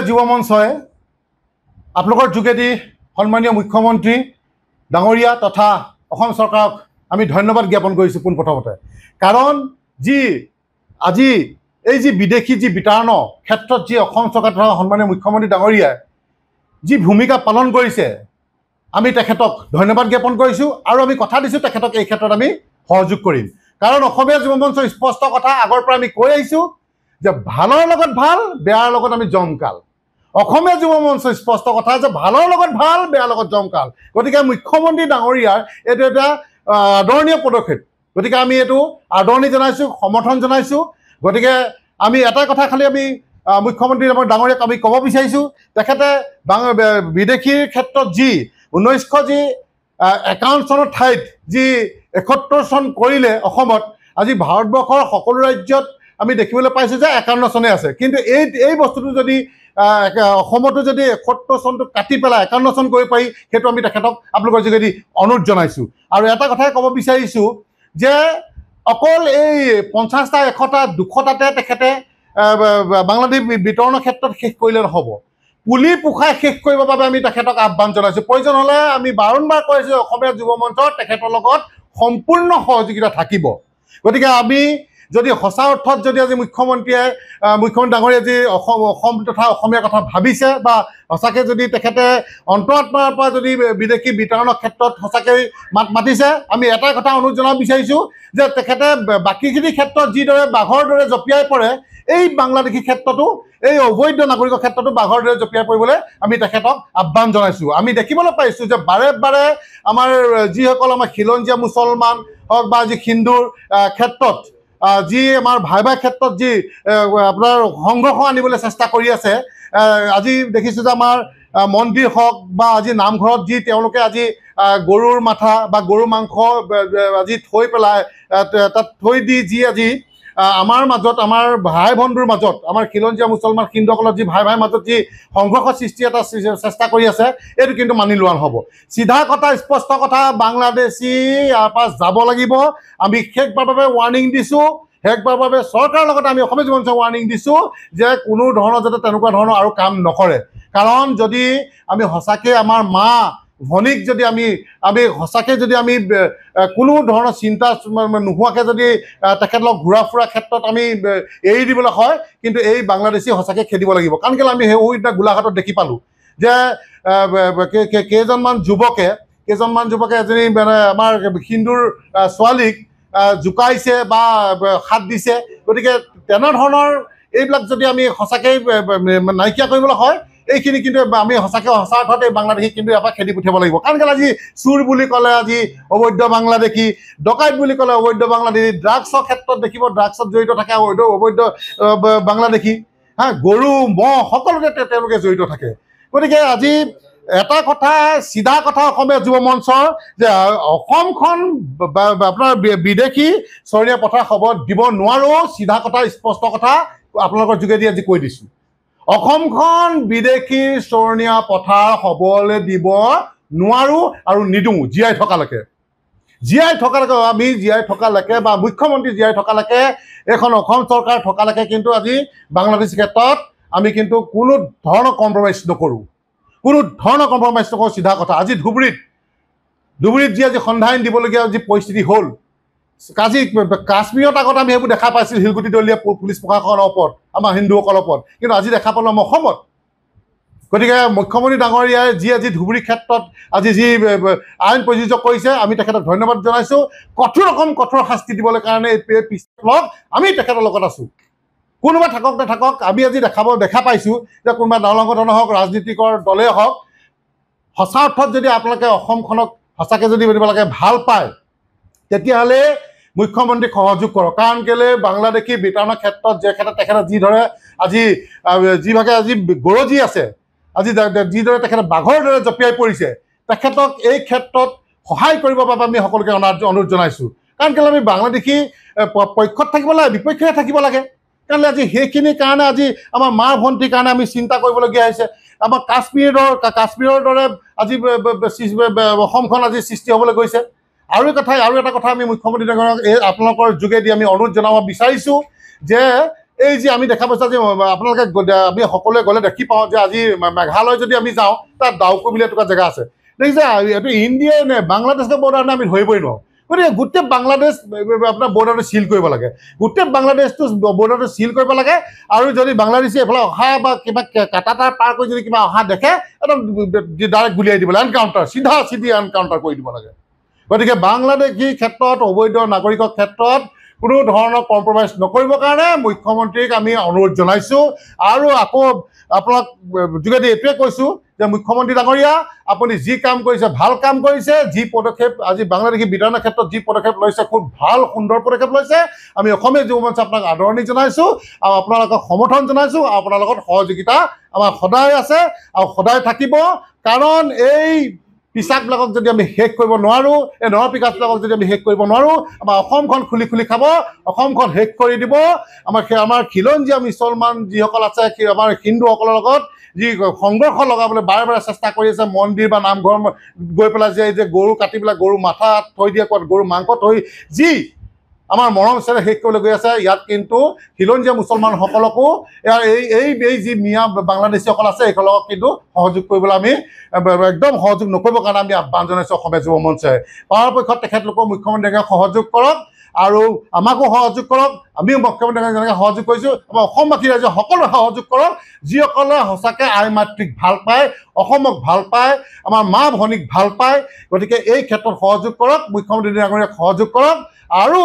যুৱ মঞ্চই আপোনালোকৰ যোগেদি সন্মানীয় মুখ্যমন্ত্ৰী ডাঙৰীয়া তথা অসম চৰকাৰক আমি ধন্যবাদ জ্ঞাপন কৰিছোঁ পোনপ্ৰথমতে। কাৰণ আজি এই বিদেশী বিতৰণৰ ক্ষেত্ৰত অসম চৰকাৰ তথা সন্মানীয় মুখ্যমন্ত্ৰী ডাঙৰীয়াই ভূমিকা পালন কৰিছে, আমি তেখেতক ধন্যবাদ জ্ঞাপন কৰিছোঁ আৰু আমি কথা দিছোঁ তেখেতক এই ক্ষেত্ৰত আমি সহযোগ কৰিম। কাৰণ অসমীয়া যুৱ মঞ্চৰ স্পষ্ট কথা আগৰ পৰা আমি কৈ আহিছোঁ যে ভালৰ লগত ভাল, বেয়াৰ লগত আমি জমকাল। অসমীয়া যুৱ মঞ্চৰ স্পষ্ট কথা যে ভালৰ লগত ভাল, বেয়াৰ লগত জমকাল। গতিকে মুখ্যমন্ত্ৰী ডাঙৰীয়াৰ এইটো এটা আদৰণীয় পদক্ষেপ। গতিকে আমি এইটো আদৰণি জনাইছোঁ, সমৰ্থন জনাইছোঁ। গতিকে আমি এটা কথা খালি আমি মুখ্যমন্ত্ৰী ডাঙৰীয়াক আমি ক'ব বিচাৰিছোঁ, তেখেতে বিদেশীৰ ক্ষেত্ৰত 1951 চনৰ ঠাইত 71 চন কৰিলে অসমত, আজি ভাৰতবৰ্ষৰ সকলো ৰাজ্যত আমি দেখিবলৈ পাইছোঁ যে 51 চনে আছে। কিন্তু এই বস্তুটো যদি অসমতো যদি 71 চনটো কাটি পেলাই 51 চন কৰিব পাৰি, সেইটো আমি তেখেতক আপোনালোকৰ যোগেদি অনুৰোধ জনাইছোঁ। আৰু এটা কথাই ক'ব বিচাৰিছোঁ যে অকল এই 50টা 100টা 200টাতে তেখেতে বাংলাদেশ বিতৰণৰ ক্ষেত্ৰত শেষ কৰিলে নহ'ব, পুলি পোখাই শেষ কৰিবৰ বাবে আমি তেখেতক আহ্বান জনাইছোঁ। প্ৰয়োজন হ'লে আমি বাৰম্বাৰ কৈছোঁ অসমীয়া যুৱ মঞ্চৰ তেখেতৰ লগত সম্পূৰ্ণ সহযোগিতা থাকিব। গতিকে আমি যদি সঁচা অৰ্থত যদি আজি মুখ্যমন্ত্ৰী ডাঙৰীয়াই অসম তথা অসমীয়া কথা ভাবিছে বা সঁচাকৈ যদি তেখেতে অন্তৰাত্মাৰ পৰা যদি বিদেশী বিতৰণৰ ক্ষেত্ৰত সঁচাকৈ মাত মাতিছে, আমি এটা কথা অনুৰোধ জনাব বিচাৰিছোঁ যে তেখেতে বাকীখিনি ক্ষেত্ৰত যিদৰে বাঘৰ দৰে জঁপিয়াই পৰে, এই বাংলাদেশী ক্ষেত্ৰতো এই অবৈধ নাগৰিকৰ ক্ষেত্ৰতো বাঘৰ দৰে জঁপিয়াই পৰিবলৈ আমি তেখেতক আহ্বান জনাইছোঁ। আমি দেখিবলৈ পাইছোঁ যে বাৰে বাৰে আমাৰ যিসকল আমাৰ খিলঞ্জীয়া মুছলমান হওক বা হিন্দুৰ ক্ষেত্ৰত আমাৰ ভাই ক্ষেত্ৰত আপোনাৰ সংঘৰ্ষ আনিবলৈ চেষ্টা কৰি আছে। আজি দেখিছোঁ যে আমাৰ মন্দিৰ হওক বা আজি নামঘৰত তেওঁলোকে আজি গৰুৰ মাথা বা গৰু মাংস আজি থৈ পেলাই তাত থৈ দি আজি আমাৰ মাজত, আমাৰ ভাই ভণ্টিৰ মাজত, আমাৰ খিলঞ্জীয়া মুছলমান হিন্দুসকলৰ ভাই মাজত সংঘৰ্ষ সৃষ্টি এটা চেষ্টা কৰি আছে, এইটো কিন্তু মানি লোৱা নহ'ব। চিধা কথা, স্পষ্ট কথা, বাংলাদেশী ইয়াৰ পৰা যাব লাগিব। আমি শেষবাৰৰ বাবে ৱাৰ্ণিং দিছোঁ, শেষবাৰৰ বাবে চৰকাৰৰ লগতে আমি অসমীয়া যুৱ মঞ্চক ৱাৰ্ণিং দিছোঁ যে কোনো ধৰণৰ যাতে তেনেকুৱা ধৰণৰ আৰু কাম নকৰে। কাৰণ যদি আমি সঁচাকৈ আমাৰ মা ভনীক যদি আমি সঁচাকৈ যদি আমি কোনো ধৰণৰ চিন্তা নোহোৱাকৈ যদি তেখেতলোক ঘূৰা ফুৰা ক্ষেত্ৰত আমি এৰি দিবলৈ হয়, কিন্তু এই বাংলাদেশী সঁচাকৈ খেদিব লাগিব। কাৰণ কেলৈ আমি সেইদিনা গোলাঘাটত দেখি পালোঁ যে কেইজনমান যুৱকে এজনী আমাৰ হিন্দুৰ ছোৱালীক জোকাইছে বা হাত দিছে। গতিকে তেনেধৰণৰ এইবিলাক যদি আমি সঁচাকৈ নাইকিয়া কৰিবলৈ হয়, এইখিনি কিন্তু আমি সঁচা অৰ্থত এই বাংলাদেশীক কিন্তু ইয়াৰ পৰা খেদি পঠিয়াব লাগিব। কাৰণ কেলৈ আজি চুৰ বুলি ক'লে আজি অবৈধ বাংলাদেশী, ডকাইত বুলি ক'লে অবৈধ বাংলাদেশী, ড্ৰাগছৰ ক্ষেত্ৰত দেখিব ড্ৰাগছত জড়িত থাকে অবৈধ বাংলাদেশী, গৰু মহ সকলোতে তেওঁলোকে জড়িত থাকে। গতিকে আজি এটা কথা, চিধা কথা অসমীয়া যুৱ মঞ্চৰ যে অসমখন আপোনাৰ বিদেশী চৰণীয়া পথাৰ হ'ব দিব নোৱাৰোঁ। চিধা কথা, স্পষ্ট কথা আপোনালোকৰ যোগেদি আজি কৈ দিছোঁ, অসমখন বিদেশী চৰণীয়া পথাৰ হ'বলৈ দিব নোৱাৰোঁ আৰু নিদিওঁ জীয়াই থকালৈকে। আমি জীয়াই থকালৈকে বা মুখ্যমন্ত্ৰী জীয়াই থকালৈকে, এইখন অসম চৰকাৰ থকালৈকে কিন্তু আজি বাংলাদেশী ক্ষেত্ৰত আমি কিন্তু কোনো ধৰণৰ কম্প্ৰমাইজ নকৰোঁ, চিধা কথা। আজি ধুবুৰীত আজি সন্ধান দিবলগীয়া পৰিস্থিতি হ'ল, কাশ্মীৰত আগত আমি সেইবোৰ দেখা পাইছিলোঁ শিলগুটি দলীয় পুলিচ প্ৰশাসনৰ ওপৰত, আমাৰ হিন্দুসকলৰ ওপৰত, কিন্তু আজি দেখা পালোঁ আমাৰ অসমত। গতিকে মুখ্যমন্ত্ৰী ডাঙৰীয়াই আজি ধুবুৰী ক্ষেত্ৰত আজি আইন প্ৰযোজ্য কৰিছে, আমি তেখেতক ধন্যবাদ জনাইছোঁ। কঠোৰ শাস্তি দিবলৈ কাৰণে আমি তেখেতৰ লগত আছোঁ। কোনোবা থাকক নাথাকক, আমি আজি দেখা পাইছোঁ যে কোনোবা দল সংগঠন হওক, ৰাজনীতিকৰ দলেই হওক, সঁচা অৰ্থত যদি আপোনালোকে অসমখনক সঁচাকৈ যদি আপোনালোকে ভাল পায়, তেতিয়াহ'লে মুখ্যমন্ত্ৰীক সহযোগ কৰক। কাৰণ কেলৈ বাংলাদেশী বিতৰণৰ ক্ষেত্ৰত তেখেতে যিদৰে আজি যিভাগে আজি গৰজি আছে, আজি যিদৰে তেখেতে বাঘৰ দৰে জঁপিয়াই পৰিছে, তেখেতক এই ক্ষেত্ৰত সহায় কৰিবৰ বাবে আমি সকলোকে অনুৰোধ জনাইছোঁ। কাৰণ কেলৈ আমি বাংলাদেশী পক্ষত থাকিব লাগে, বিপক্ষে থাকিব লাগে। কাৰণ আজি সেইখিনিৰ কাৰণে আজি আমাৰ মা ভণ্টিৰ কাৰণে আমি চিন্তা কৰিবলগীয়া হৈছে। আমাৰ কাশ্মীৰৰ দৰে আজি অসমখন আজি সৃষ্টি হ'বলৈ গৈছে। আৰু এটা কথা আমি মুখ্যমন্ত্ৰী আপোনালোকৰ যোগেদি আমি অনুৰোধ জনাব বিচাৰিছোঁ যে এই যে আমি দেখা পাইছোঁ যে আপোনালোকে আমি সকলোৱে গ'লে দেখি পাওঁ যে আজি মেঘালয় যদি আমি যাওঁ তাত ডাউকু বুলি এটুকুৰা জেগা আছে দেখিছে এইটো ইণ্ডিয়াই নে বাংলাদেশৰ বৰ্ডাৰ নে আমি ধৰিবই নোৱাৰোঁ গতিকে গোটেই বাংলাদেশ আপোনাৰ বৰ্ডাৰটো চিল কৰিব লাগে গোটেই বাংলাদেশটো বৰ্ডাৰটো চিল কৰিব লাগে আৰু যদি বাংলাদেশী এইফালে অহা বা কিবা কাটা তাৰ পাৰ কৰি যদি কিবা অহা দেখে একদম ডাইৰেক্ট গুলিয়াই দিব লাগে এনকাউণ্টাৰ চিধা এনকাউণ্টাৰ কৰি দিব লাগে গতিকে বাংলাদেশী ক্ষেত্ৰত অবৈধ নাগৰিকৰ ক্ষেত্ৰত কোনো ধৰণৰ কম্প্ৰমাইজ নকৰিবৰ কাৰণে মুখ্যমন্ত্ৰীক আমি অনুৰোধ জনাইছোঁ আৰু আকৌ আপোনাক যোগেদি এইটোৱে কৈছোঁ যে মুখ্যমন্ত্ৰী ডাঙৰীয়া আপুনি যি কাম কৰিছে ভাল কাম কৰিছে যি পদক্ষেপ আজি বাংলাদেশী বিধানৰ ক্ষেত্ৰত যি পদক্ষেপ লৈছে খুব ভাল সুন্দৰ পদক্ষেপ লৈছে আমি অসমীয়া যুৱ মঞ্চ আপোনাক আদৰণি জনাইছোঁ আৰু আপোনালোকক সমৰ্থন জনাইছোঁ আৰু আপোনাৰ লগত সহযোগিতা আমাৰ সদায় আছে আৰু সদায় থাকিব কাৰণ এই পিচাকবিলাকক যদি আমি শেষ কৰিব নোৱাৰোঁ এই নৰপিচাকবিলাকক যদি আমি শেষ কৰিব নোৱাৰোঁ আমাৰ অসমখন খুলি খাব অসমখন শেষ কৰি দিব আমাৰ খিলঞ্জীয়া মুছলমান যিসকল আছে আমাৰ হিন্দুসকলৰ লগত যি সংঘৰ্ষ লগাবলৈ বাৰে চেষ্টা কৰি আছে মন্দিৰ বা নামঘৰ গৈ পেলাই যে গৰু কাটি পেলাই গৰু মাথা থৈ দিয়ে ক'ত গৰু মাংস থৈ যি আমাৰ মৰম চেৰে শেষ কৰিবলৈ গৈ আছে ইয়াত কিন্তু খিলঞ্জীয়া মুছলমানসকলকো এই যি মিয়া বাংলাদেশীসকল আছে এইসকলক কিন্তু সহযোগ কৰিবলৈ আমি একদম সহযোগ নকৰিবৰ কাৰণে আমি আহ্বান জনাইছোঁ অসমীয়া যুৱ মঞ্চই পৰাপক্ষত তেখেতলোকক মুখ্যমন্ত্ৰীয়ে সহযোগ কৰক আৰু আমাকো সহযোগ কৰক আমিও মুখ্যমন্ত্ৰীক যেনেকৈ সহযোগ কৰিছোঁ আমাৰ অসমবাসী ৰাইজে সকলোৱে সহযোগ কৰক যিসকলে সঁচাকৈ আই মাতৃক ভাল পায় অসমক ভাল পায় আমাৰ মা ভনীক ভাল পায় গতিকে এই ক্ষেত্ৰত সহযোগ কৰক মুখ্যমন্ত্ৰী ডাঙৰীয়াক সহযোগ কৰক আৰু